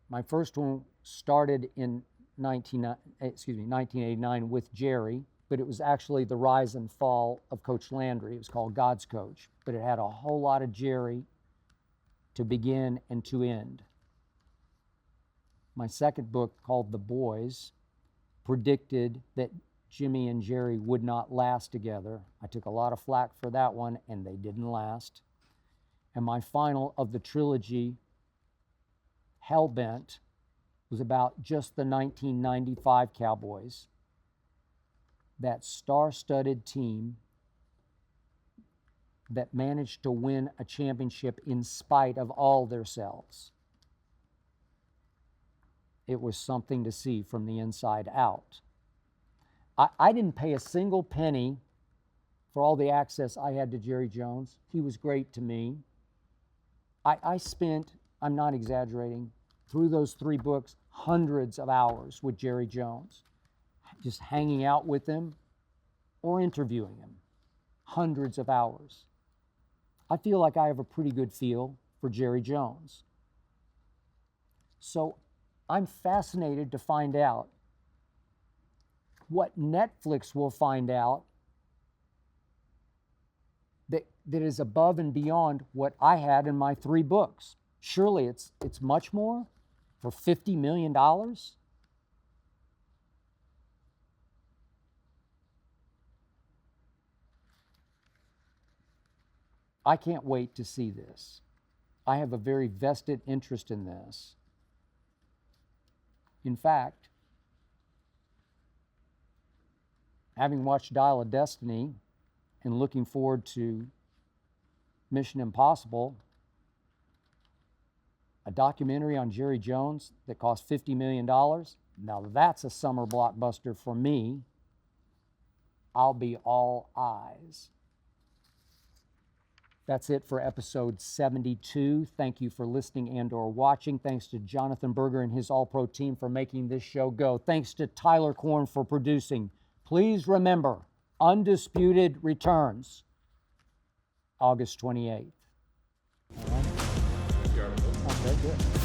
Speaker 2: My first one started in 1989 with Jerry, but it was actually the rise and fall of Coach Landry. It was called God's Coach, but it had a whole lot of Jerry to begin and to end. My second book, called The Boys, predicted that Jimmy and Jerry would not last together. I took a lot of flack for that one, and they didn't last. And my final of the trilogy, Hellbent, was about just the 1995 Cowboys, that star-studded team that managed to win a championship in spite of all their selves. it was something to see from the inside out. I didn't pay a single penny for all the access I had to Jerry Jones. He was great to me. I spent, I'm not exaggerating, through those 3 books, hundreds of hours with Jerry Jones, just hanging out with him or interviewing him. Hundreds of hours. I feel like I have a pretty good feel for Jerry Jones. So I'm fascinated to find out what Netflix will find out that is above and beyond what I had in my 3 books. Surely it's much more for $50 million? I can't wait to see this. I have a very vested interest in this. In fact, having watched Dial of Destiny and looking forward to Mission Impossible, a documentary on Jerry Jones that cost $50 million, now that's a summer blockbuster for me. I'll be all eyes. That's it for episode 72. Thank you for listening and or watching. Thanks to Jonathan Berger and his All-Pro team for making this show go. Thanks to Tyler Korn for producing. Please remember, Undisputed returns August 28th. All right? Okay, good.